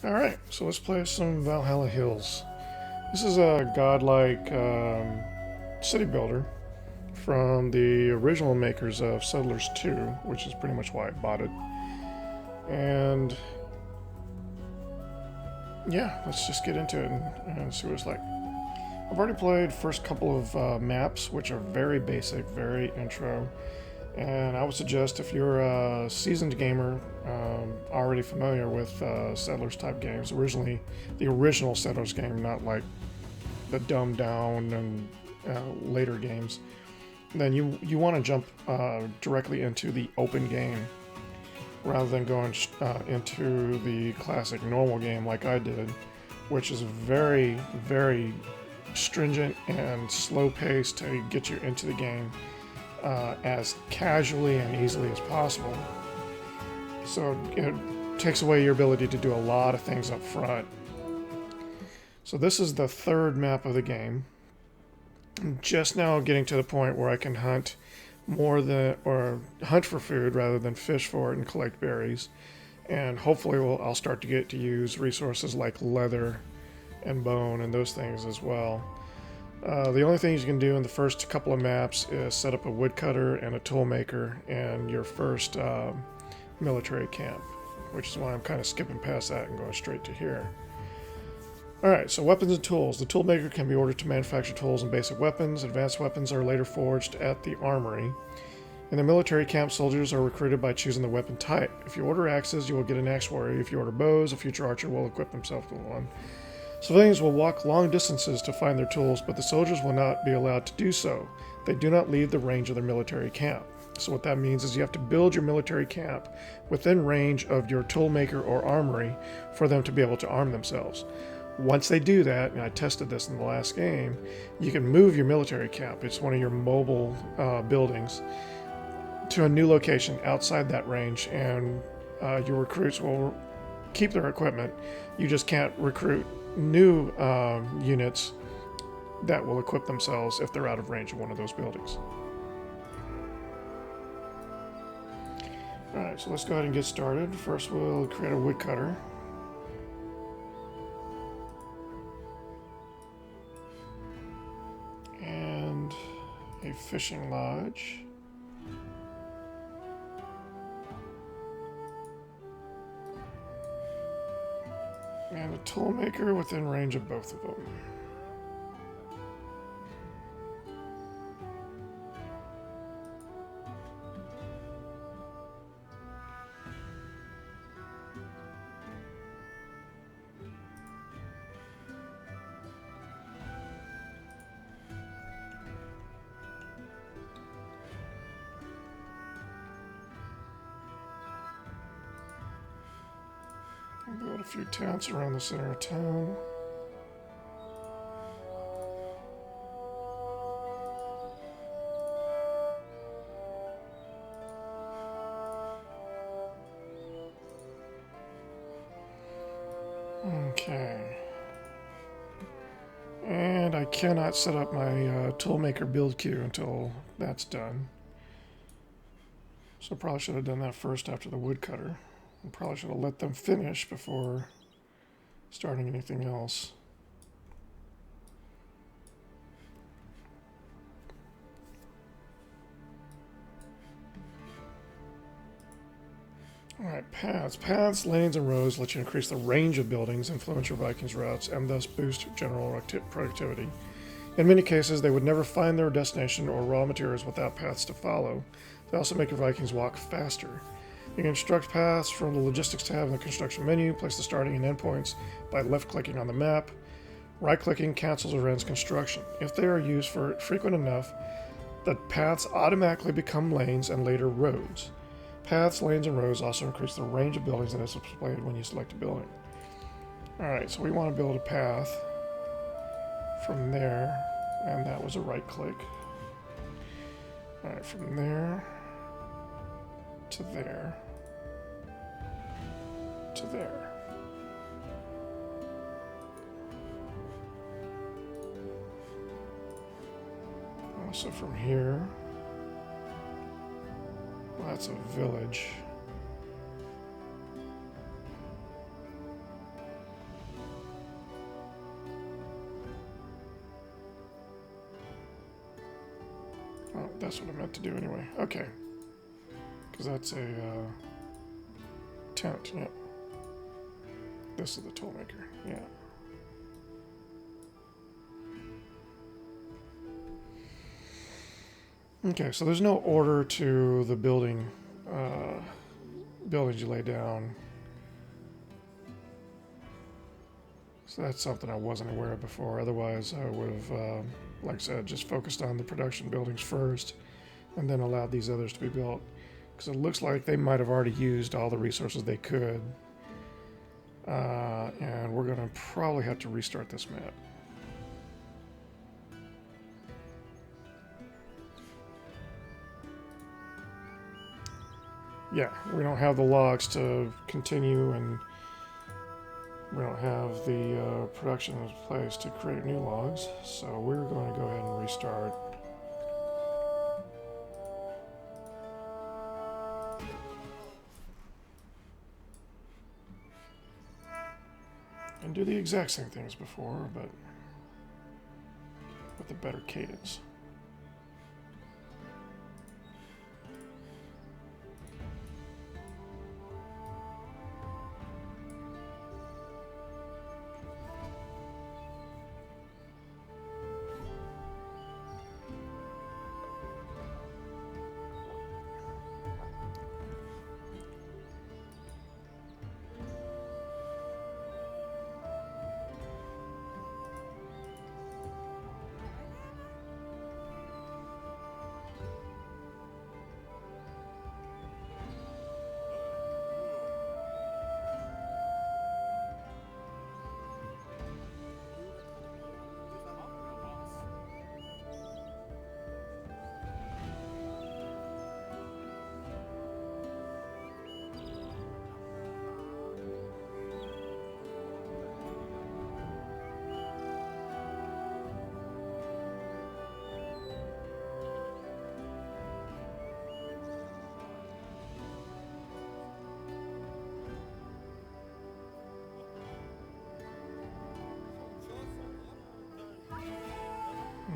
Alright, so let's play some Valhalla Hills. This is a godlike city builder from the original makers of Settlers 2, which is pretty much why I bought it. And yeah, let's just get into it and see what it's like. I've already played first couple of maps, which are very basic, very intro. And I would suggest if you're a seasoned gamer, already familiar with Settlers type games, the original Settlers game, not like the dumbed down and later games, then you want to jump directly into the open game rather than going into the classic normal game like I did, which is very, very stringent and slow paced to get you into the game as casually and easily as possible. So it takes away your ability to do a lot of things up front. So this is the third map of the game. I'm just now getting to the point where I can hunt hunt for food rather than fish for it and collect berries. And hopefully I'll start to get to use resources like leather and bone and those things as well. The only things you can do in the first couple of maps is set up a woodcutter and a toolmaker in your first military camp, which is why I'm kind of skipping past that and going straight to here. Alright, so weapons and tools. The toolmaker can be ordered to manufacture tools and basic weapons. Advanced weapons are later forged at the armory. In the military camp, soldiers are recruited by choosing the weapon type. If you order axes, you will get an axe warrior. If you order bows, a future archer will equip himself with one. Civilians will walk long distances to find their tools, but the soldiers will not be allowed to do so. They do not leave the range of their military camp. So what that means is you have to build your military camp within range of your toolmaker or armory for them to be able to arm themselves. Once they do that, and I tested this in the last game, you can move your military camp. It's one of your mobile buildings to a new location outside that range, and your recruits will keep their equipment. You just can't recruit new units that will equip themselves if they're out of range of one of those buildings. Alright, so let's go ahead and get started. First we'll create a woodcutter. And a fishing lodge. And a toolmaker within range of both of them. Build a few tents around the center of town. Okay. And I cannot set up my toolmaker build queue until that's done. So I probably should have done that first after the woodcutter. I probably should have let them finish before starting anything else. Alright, paths. Paths, lanes, and roads let you increase the range of buildings, influence your Vikings' routes, and thus boost general productivity. In many cases, they would never find their destination or raw materials without paths to follow. They also make your Vikings walk faster. You can construct paths from the Logistics tab in the Construction menu. Place the starting and end points by left-clicking on the map. Right-clicking cancels or ends construction. If they are used for frequent enough, the paths automatically become lanes and later roads. Paths, lanes, and roads also increase the range of buildings that is displayed when you select a building. Alright, so we want to build a path from there, and that was a right-click. Alright, from there to there to there. Also from here, well, that's a village. That's what I meant to do anyway. Okay. Because that's a tent, yeah. This is the toolmaker, yeah. Okay, so there's no order to the buildings you lay down. So that's something I wasn't aware of before. Otherwise, I would have, like I said, just focused on the production buildings first and then allowed these others to be built. Because it looks like they might have already used all the resources they could. And we're going to probably have to restart this map. Yeah, we don't have the logs to continue, and we don't have the production in place to create new logs, so we're going to go ahead and restart. And do the exact same thing as before, but with a better cadence.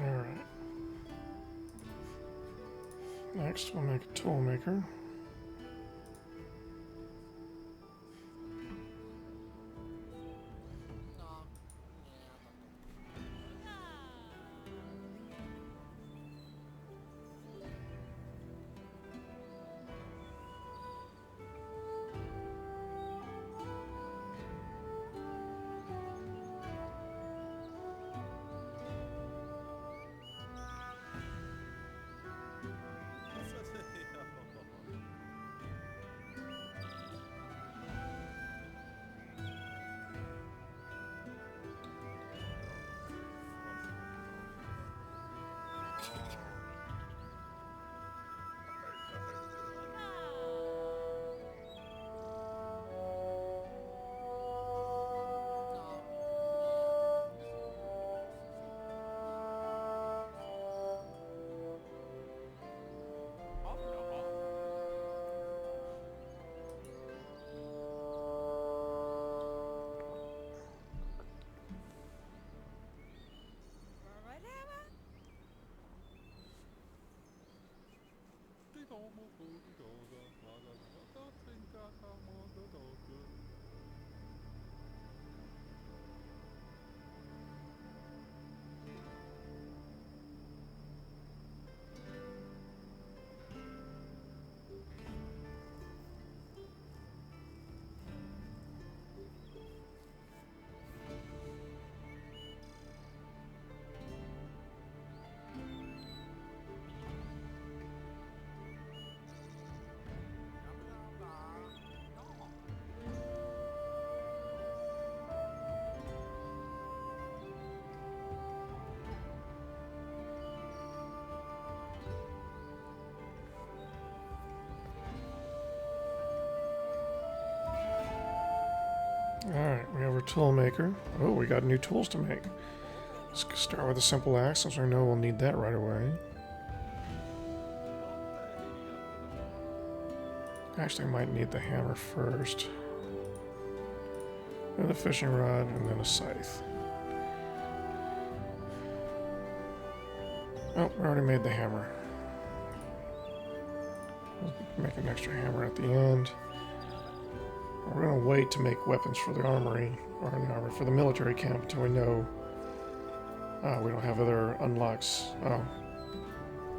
Alright. Next, we'll make a tool maker. Alright, we have our tool maker. Oh, we got new tools to make. Let's start with a simple axe, since I know we'll need that right away. Actually, I might need the hammer first. Then the fishing rod, and then a scythe. Oh, we already made the hammer. Make an extra hammer at the end. We're going to wait to make weapons for the armory, or the armory for the military camp until we know we don't have other unlocks. Oh,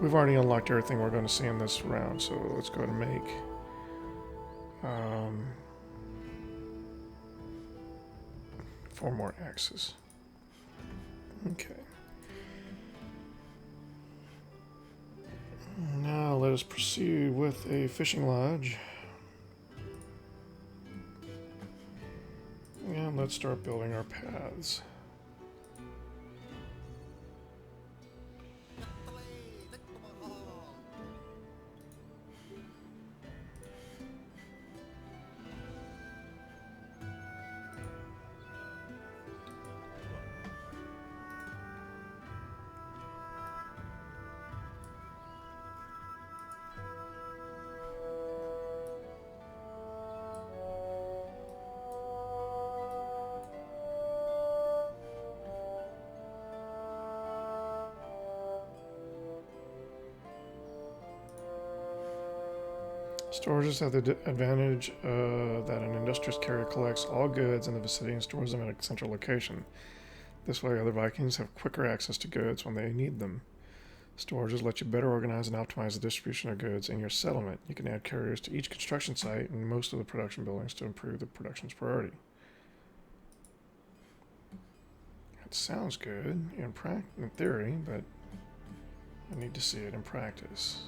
we've already unlocked everything we're going to see in this round, so let's go ahead and make 4 more axes. Okay. Now let us proceed with a fishing lodge. And let's start building our paths. Storages have the advantage that an industrious carrier collects all goods in the vicinity and stores them at a central location. This way, other Vikings have quicker access to goods when they need them. Storages let you better organize and optimize the distribution of goods in your settlement. You can add carriers to each construction site and most of the production buildings to improve the production's priority. That sounds good in theory, but I need to see it in practice.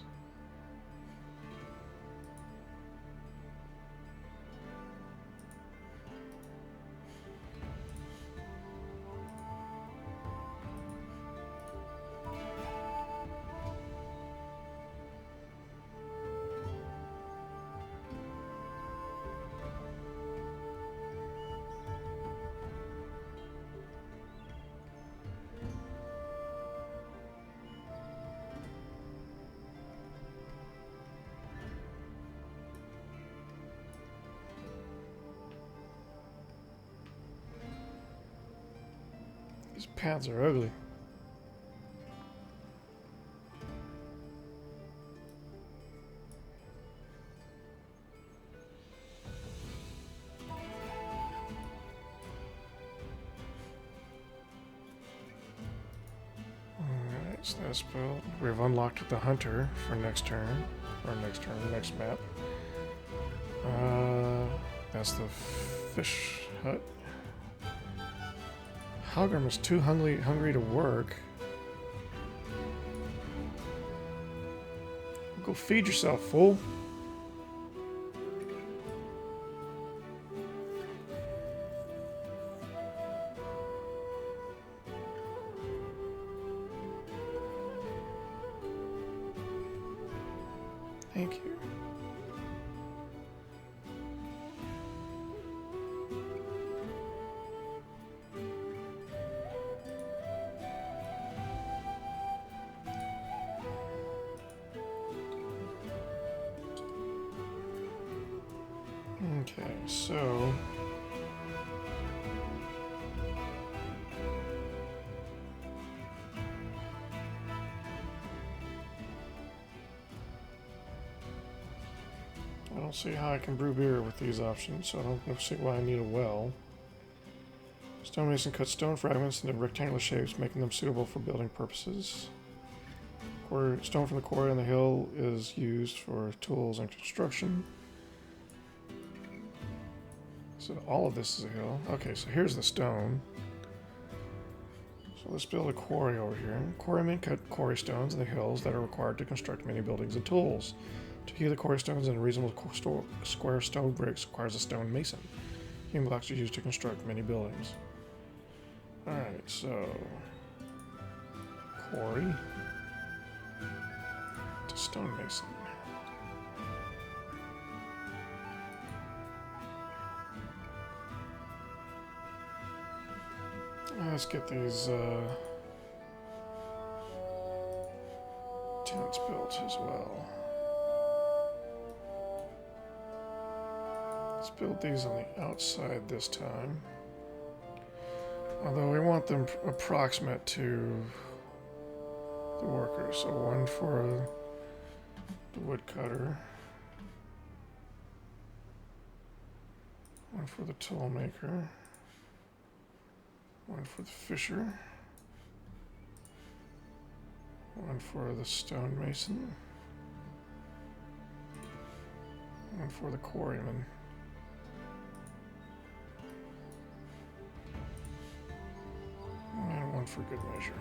These paths are ugly. Alright, so that's built. We've unlocked the hunter for next turn. Or next map. That's the fish hut. Halgrim is too hungry to work. Go feed yourself, fool. Thank you. Okay, so I don't see how I can brew beer with these options, so I don't see why I need a well. Stonemason cuts stone fragments into rectangular shapes, making them suitable for building purposes. Stone from the quarry on the hill is used for tools and construction. So all of this is a hill. Okay, so here's the stone. So let's build a quarry over here. Quarrymen cut quarry stones in the hills that are required to construct many buildings and tools. To hew the quarry stones in a reasonable square stone bricks requires a stone mason. Hewn blocks are used to construct many buildings. Alright, so quarry to stone mason. Let's get these tents built as well. Let's build these on the outside this time. Although we want them approximate to the workers. So one for the woodcutter. One for the tool maker. One for the fisher. One for the stonemason. One for the quarryman. And one for good measure.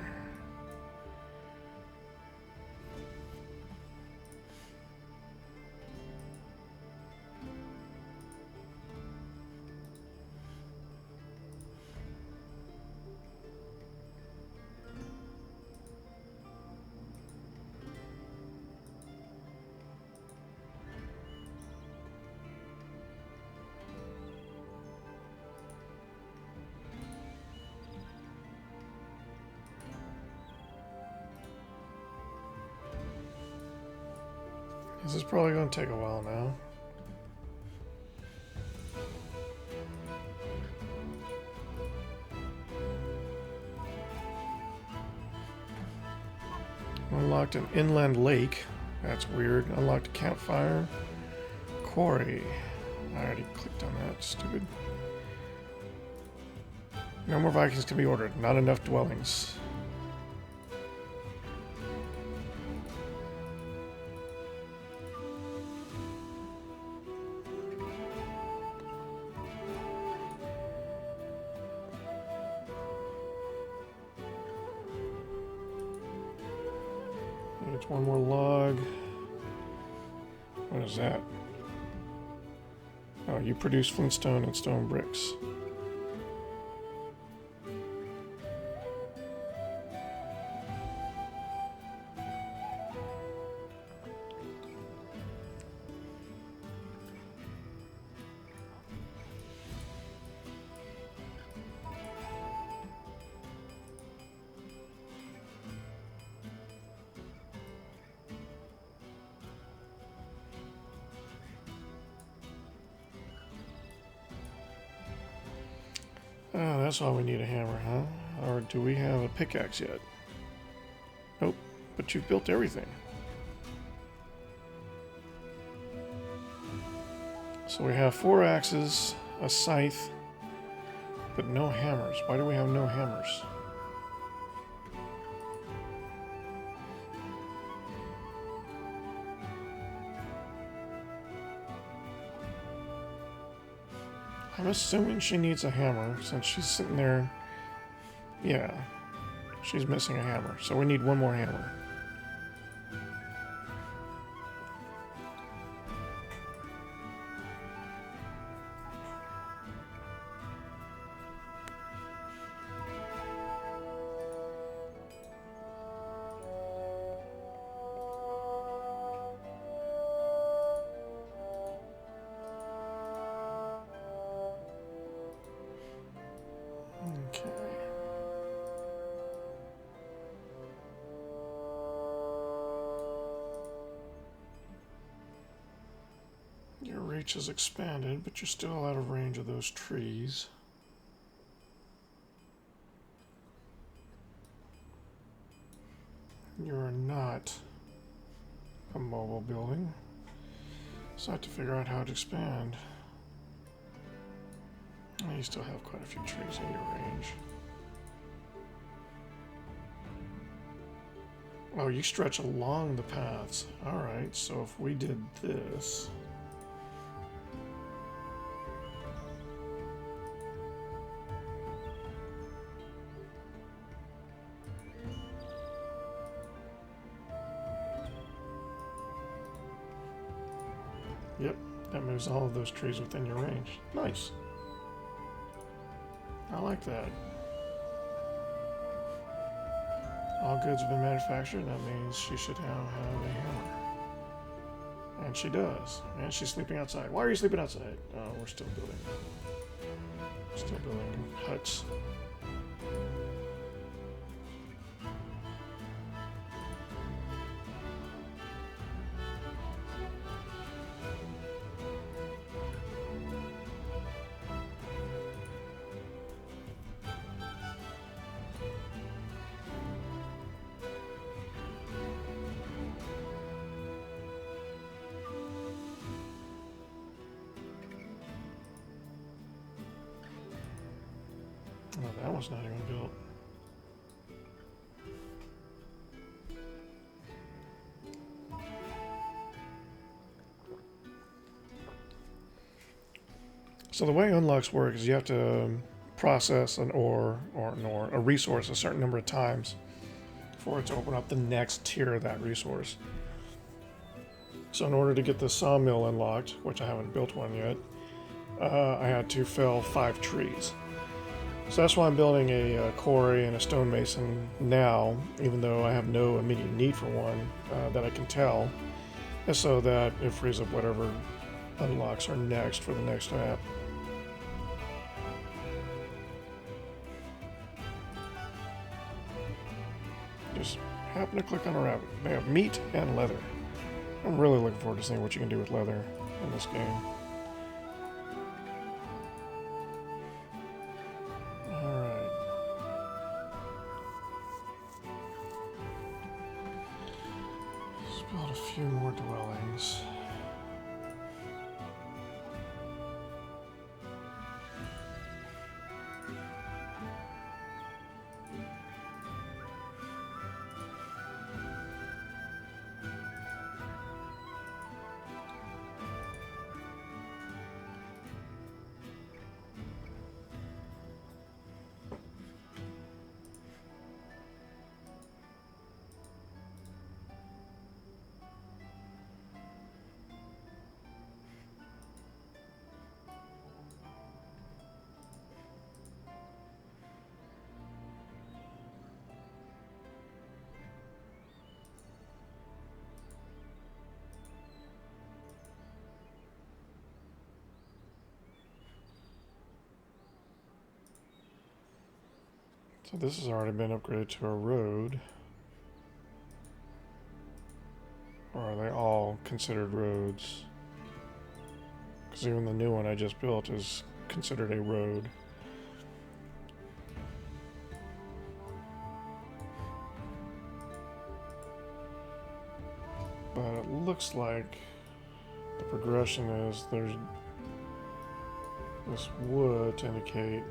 This is probably going to take a while now. Unlocked an inland lake. That's weird. Unlocked a campfire. Quarry. I already clicked on that. Stupid. No more Vikings can be ordered. Not enough dwellings. It's one more log. What is that? Oh, you produce flintstone and stone bricks. Oh, that's why we need a hammer, huh? Or do we have a pickaxe yet? Nope, but you've built everything. So we have 4 axes, a scythe, but no hammers. Why do we have no hammers? I'm assuming she needs a hammer since she's sitting there. Yeah, she's missing a hammer, so we need one more hammer. Okay. Your reach has expanded, but you're still out of range of those trees. You're not a mobile building, so I have to figure out how to expand. You still have quite a few trees in your range. Oh, you stretch along the paths. Alright, so if we did this... Yep, that moves all of those trees within your range. Nice. I like that. All goods have been manufactured. That means she should now have a hammer. And she does. And she's sleeping outside. Why are you sleeping outside? Oh, we're still building. Still building huts. Oh, that one's not even built. So the way unlocks work is you have to process an ore or a resource a certain number of times for it to open up the next tier of that resource. So in order to get the sawmill unlocked, which I haven't built one yet, I had to fell 5 trees. So that's why I'm building a quarry and a stonemason now, even though I have no immediate need for one that I can tell, and so that it frees up whatever unlocks are next for the next map. Just happen to click on a rabbit. They have meat and leather. I'm really looking forward to seeing what you can do with leather in this game. Alright. Let's build a few more dwellings. So this has already been upgraded to a road. Or are they all considered roads? Because even the new one I just built is considered a road. But it looks like the progression is there's this wood to indicate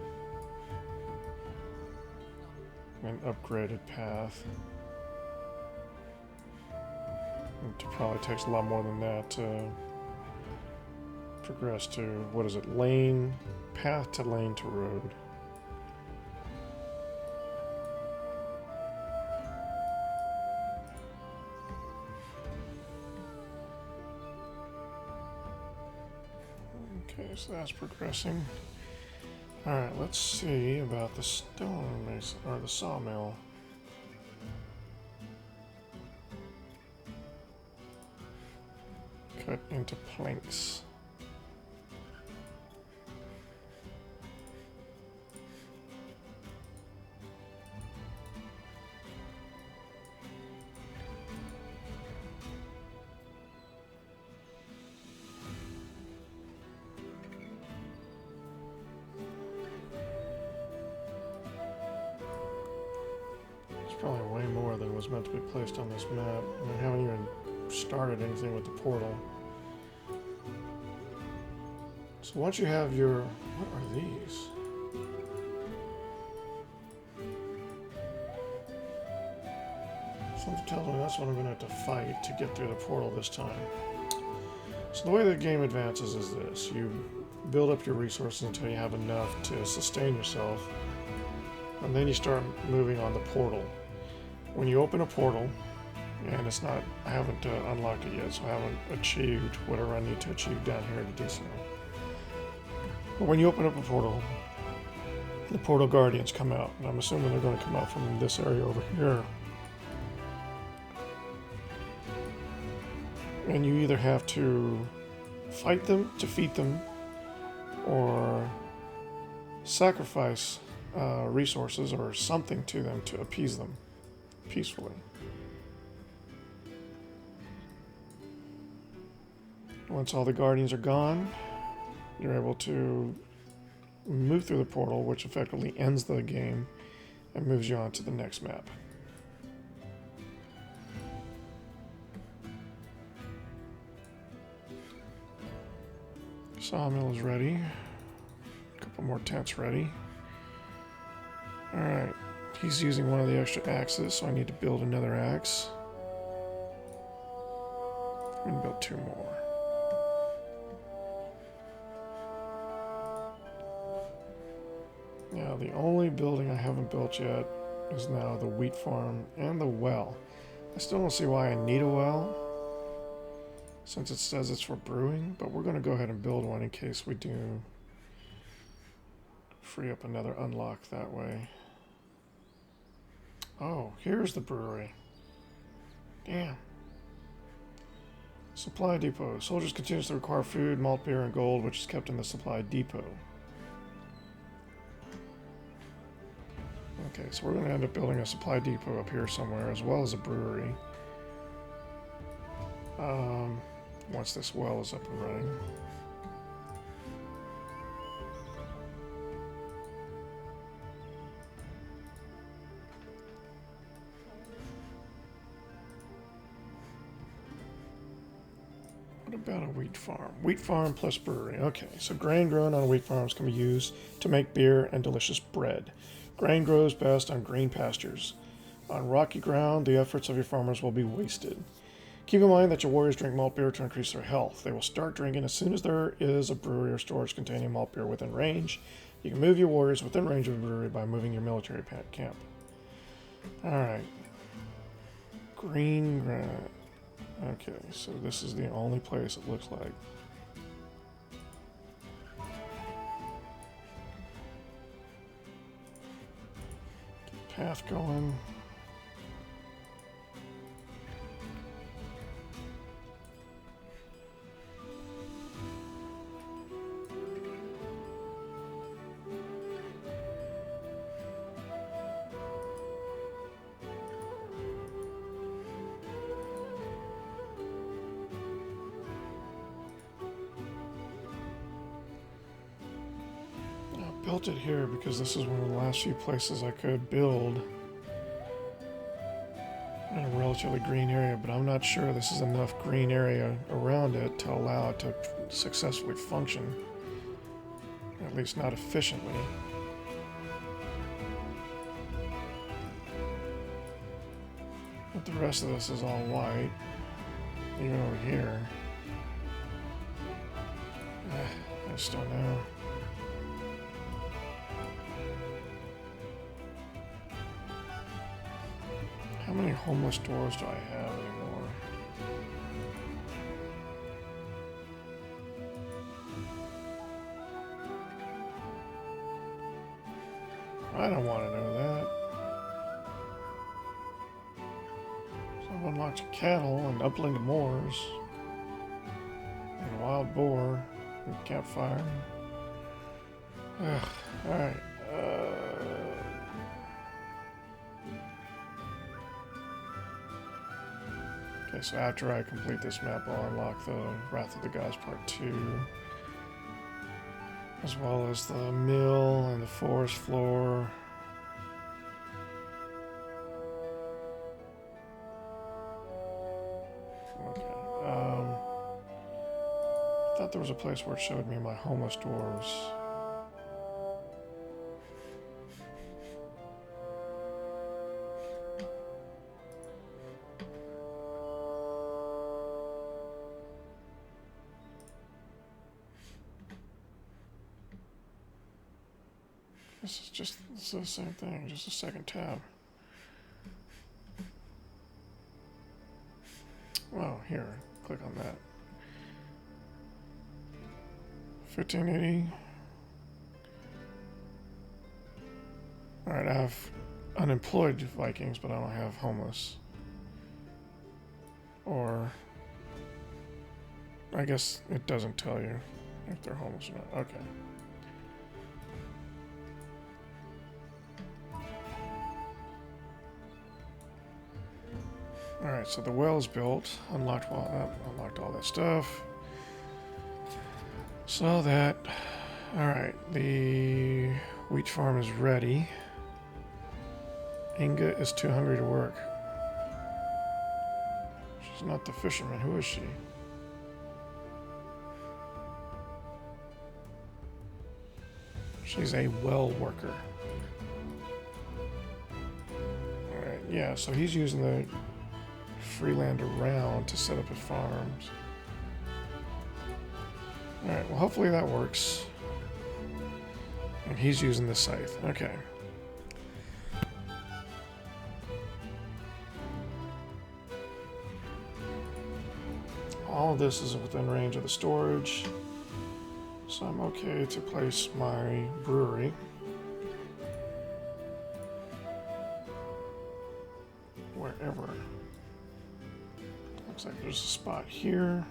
an upgraded path. It probably takes a lot more than that to progress to, what is it, lane, path to lane to road. Okay, so that's progressing. Alright, let's see about the stone mason, or the sawmill. Cut into planks. Probably way more than was meant to be placed on this map. And I haven't even started anything with the portal. So once you have your... What are these? Something tells me that's what I'm going to have to fight to get through the portal this time. So the way the game advances is this. You build up your resources until you have enough to sustain yourself. And then you start moving on the portal. When you open a portal, and it's not, I haven't unlocked it yet, so I haven't achieved whatever I need to achieve down here to do so. But when you open up a portal, the portal guardians come out, and I'm assuming they're going to come out from this area over here. And you either have to fight them, defeat them, or sacrifice resources or something to them to appease them peacefully. Once all the guardians are gone, you're able to move through the portal, which effectively ends the game and moves you on to the next map. Sawmill is ready. A couple more tents ready. Alright, he's using one of the extra axes, so I need to build another axe. I'm gonna build 2 more. Now, the only building I haven't built yet is now the wheat farm and the well. I still don't see why I need a well, since it says it's for brewing, but we're going to go ahead and build one in case we do free up another unlock that way. Oh, here's the brewery. Damn. Supply depot. Soldiers continuously require food, malt beer, and gold, which is kept in the supply depot. Okay, so we're going to end up building a supply depot up here somewhere, as well as a brewery. Once this well is up and running. What about a wheat farm? Wheat farm plus brewery. Okay, so grain grown on wheat farms can be used to make beer and delicious bread. Grain grows best on green pastures. On rocky ground, the efforts of your farmers will be wasted. Keep in mind that your warriors drink malt beer to increase their health. They will start drinking as soon as there is a brewery or storage containing malt beer within range. You can move your warriors within range of a brewery by moving your military camp. Alright. Green granite. Okay, so this is the only place it looks like. Path going. Built it here because this is one of the last few places I could build in a relatively green area, but I'm not sure this is enough green area around it to allow it to successfully function, at least not efficiently. But the rest of this is all white, even over here. I just don't know. How many homeless dwarves do I have anymore? I don't want to know that. So I've unlocked cattle and upland moors and wild boar and campfire. Alright. Okay, so after I complete this map, I'll unlock the Wrath of the Gods Part 2, as well as the mill and the forest floor. Okay, I thought there was a place where it showed me my homeless dwarves. This is the same thing, just a second tab. Wow, here, click on that. 1580. Alright, I have unemployed Vikings, but I don't have homeless. Or, I guess it doesn't tell you if they're homeless or not. Okay. Alright, so the well's built. Unlocked all that stuff. So that... Alright, the wheat farm is ready. Inga is too hungry to work. She's not the fisherman. Who is she? She's a well worker. Yeah, so he's using the free land around to set up his farms. Alright, well hopefully that works. And he's using the scythe. Okay. All of this is within range of the storage. So I'm okay to place my brewery. Wherever. Looks like there's a spot here.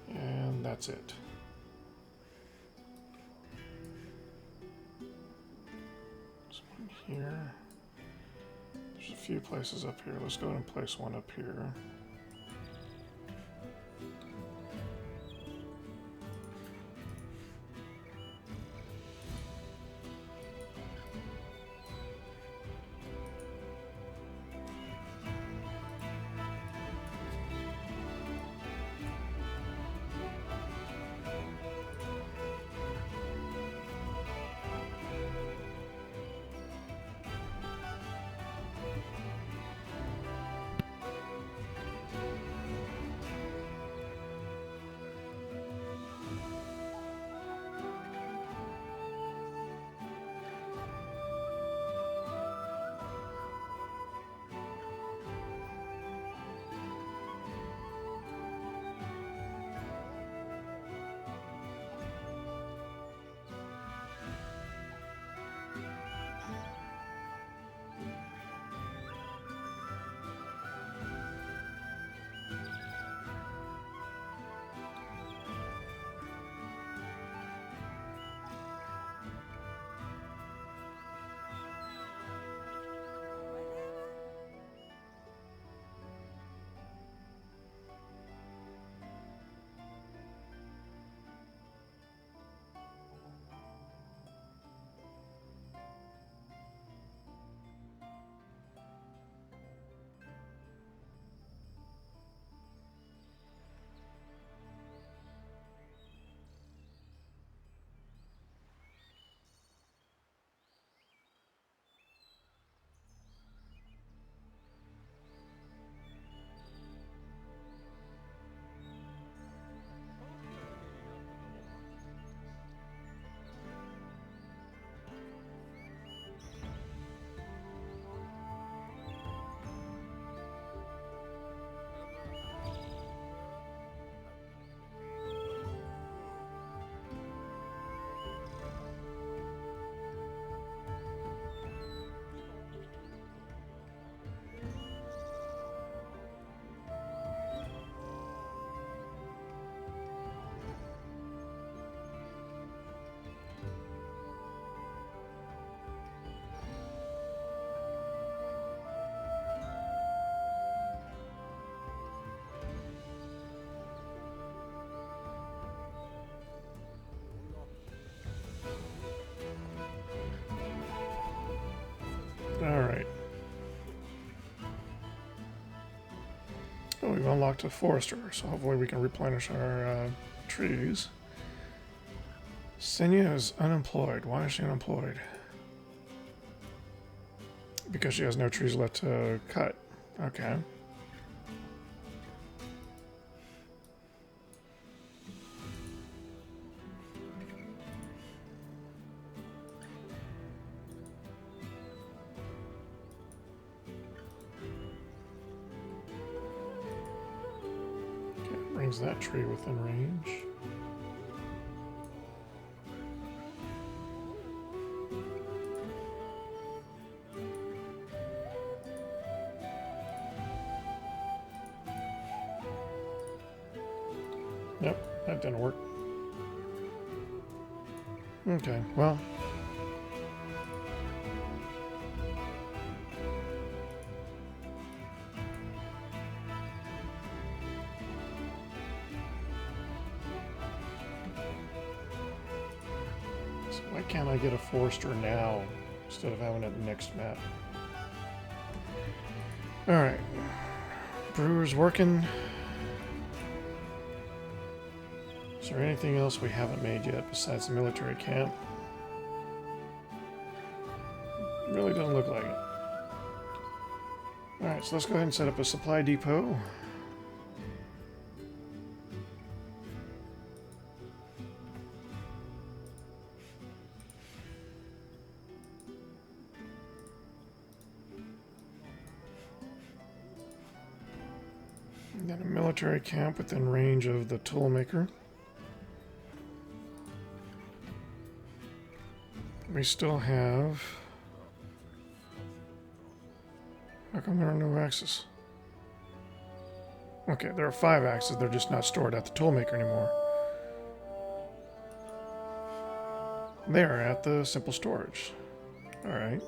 And that's it. There's one here. There's a few places up here. Let's go ahead and place one up here. Alright. Oh, we've unlocked a forester, so hopefully we can replenish our trees. Senya is unemployed. Why is she unemployed? Because she has no trees left to cut. Okay. Brings that tree within range. Yep, that didn't work. Okay, well. Why can't I get a forester now instead of having it in the next map? Alright. Brewer's working. Is there anything else we haven't made yet besides the military camp? Really doesn't look like it. Alright, so let's go ahead and set up a supply depot. And then a military camp within range of the toolmaker. We still have... How come there are no axes? Okay, there are 5 axes, they're just not stored at the toolmaker anymore. They are at the simple storage. Alright.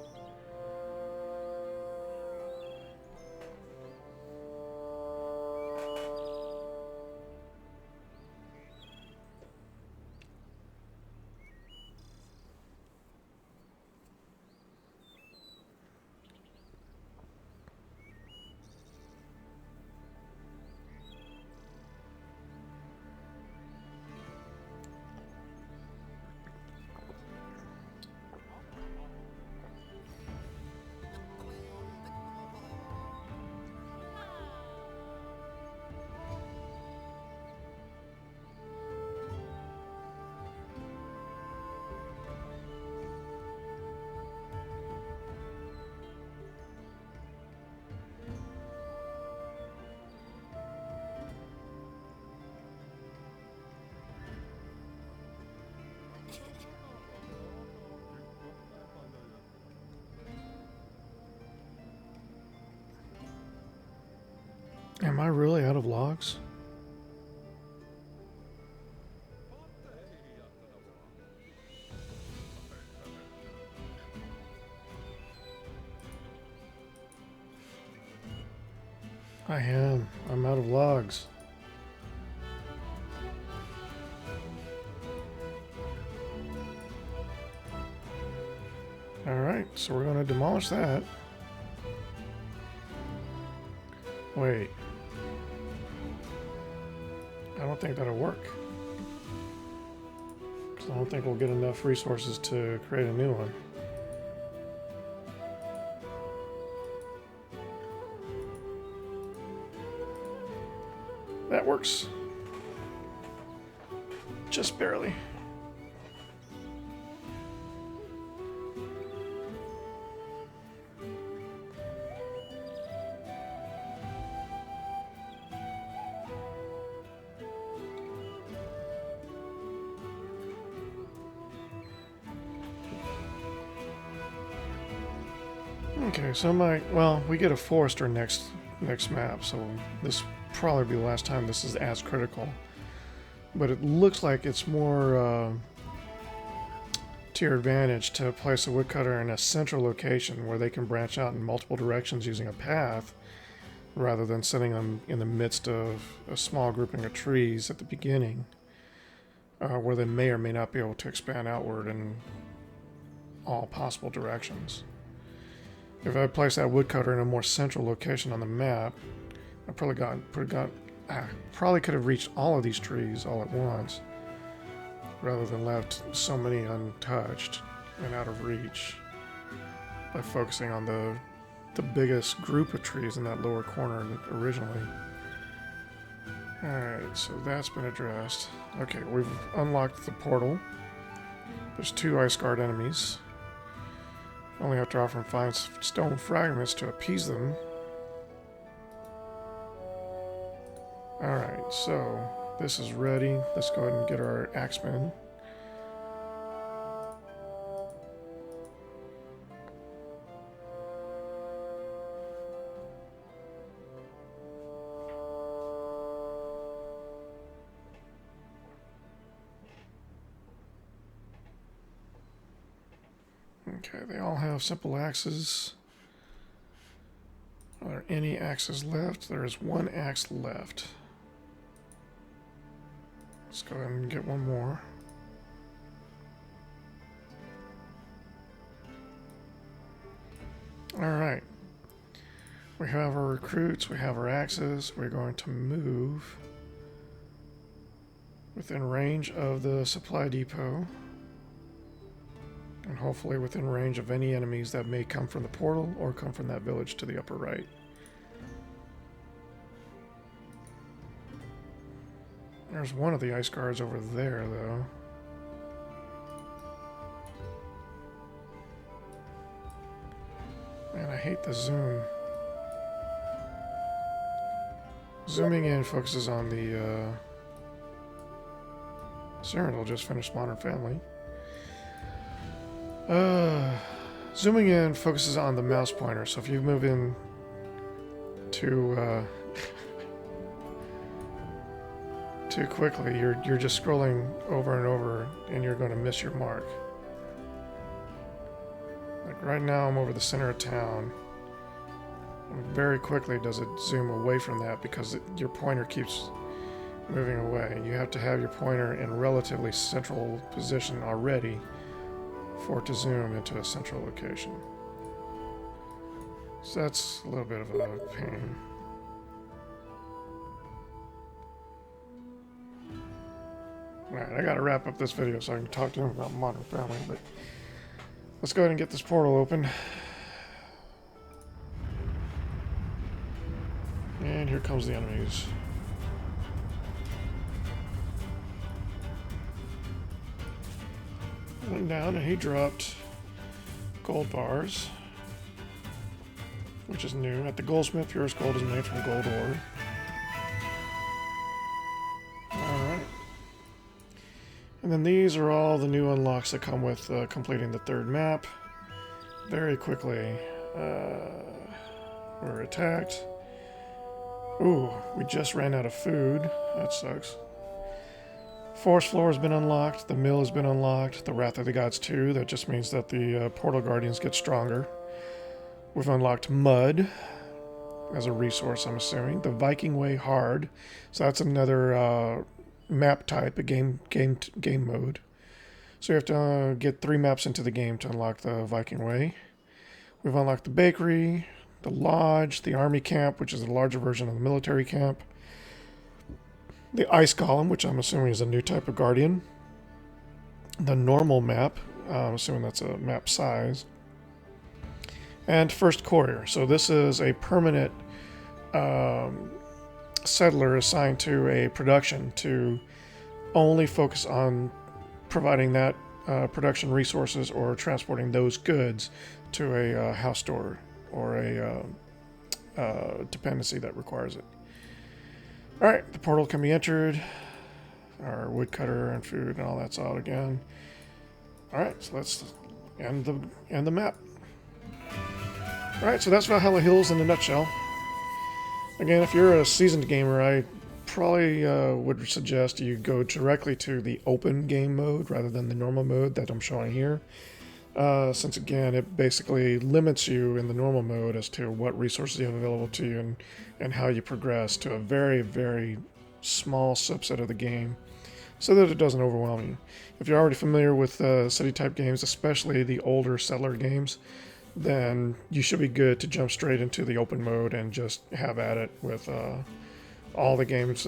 Am I really out of logs? I am. I'm out of logs. Alright, so we're going to demolish that. Wait. I don't think that'll work. Because I don't think we'll get enough resources to create a new one. That works. Just barely. Okay, so well, we get a forester next map, so this will probably be the last time this is as critical. But it looks like it's more to your advantage to place a woodcutter in a central location where they can branch out in multiple directions using a path, rather than setting them in the midst of a small grouping of trees at the beginning, where they may or may not be able to expand outward in all possible directions. If I place that woodcutter in a more central location on the map, I probably could have reached all of these trees all at once, rather than left so many untouched and out of reach by focusing on the biggest group of trees in that lower corner originally. Alright, so that's been addressed. Okay, we've unlocked the portal. There's 2 ice guard enemies. Only have to offer them 5 stone fragments to appease them. Alright, so this is ready. Let's go ahead and get our axemen. Okay, they all have simple axes. Are there any axes left? There is 1 axe left. Let's go ahead and get one more. Alright. We have our recruits, we have our axes. We're going to move within range of the supply depot. And hopefully within range of any enemies that may come from the portal or come from that village to the upper right. There's one of the ice guards over there, though. Man, I hate the zoom. Zooming in focuses on the... Cyril just finished Modern Family. Zooming in focuses on the mouse pointer, so if you move in too quickly, you're just scrolling over and over, and you're going to miss your mark. Like right now, I'm over the center of town. And very quickly does it zoom away from that because your pointer keeps moving away. You have to have your pointer in a relatively central position already for it to zoom into a central location. So that's a little bit of a pain. Alright, I gotta wrap up this video so I can talk to him about Modern Family, but let's go ahead and get this portal open. And here comes the enemies. Went down and he dropped gold bars, which is new. At the goldsmith, purest gold is made from gold ore. Alright. And then these are all the new unlocks that come with completing the third map. Very quickly. We're attacked. Ooh, we just ran out of food. That sucks. Forest floor has been unlocked. The mill has been unlocked. The Wrath of the Gods 2. That just means that the portal guardians get stronger. We've unlocked mud as a resource, I'm assuming. The Viking Way hard. So that's another map type, a game mode. So you have to get 3 maps into the game to unlock the Viking Way. We've unlocked the bakery, the lodge, the army camp, which is a larger version of the military camp. The ice golem, which I'm assuming is a new type of guardian. The normal map, I'm assuming that's a map size. And first courier. So this is a permanent settler assigned to a production to only focus on providing that production resources or transporting those goods to a house store or a dependency that requires it. Alright, the portal can be entered. Our woodcutter and food and all that's out again. Alright, so let's end the map. Alright, so that's Valhalla Hills in a nutshell. Again, if you're a seasoned gamer, I probably would suggest you go directly to the open game mode rather than the normal mode that I'm showing here. Since again, it basically limits you in the normal mode as to what resources you have available to you and how you progress to a very, very small subset of the game so that it doesn't overwhelm you. If you're already familiar with city type games, especially the older settler games, then you should be good to jump straight into the open mode and just have at it with all the game's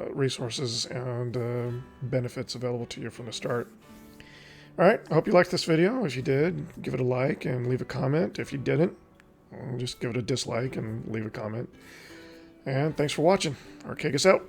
resources and benefits available to you from the start. Alright, I hope you liked this video. If you did, give it a like and leave a comment. If you didn't, just give it a dislike and leave a comment. And thanks for watching. Archeagus out.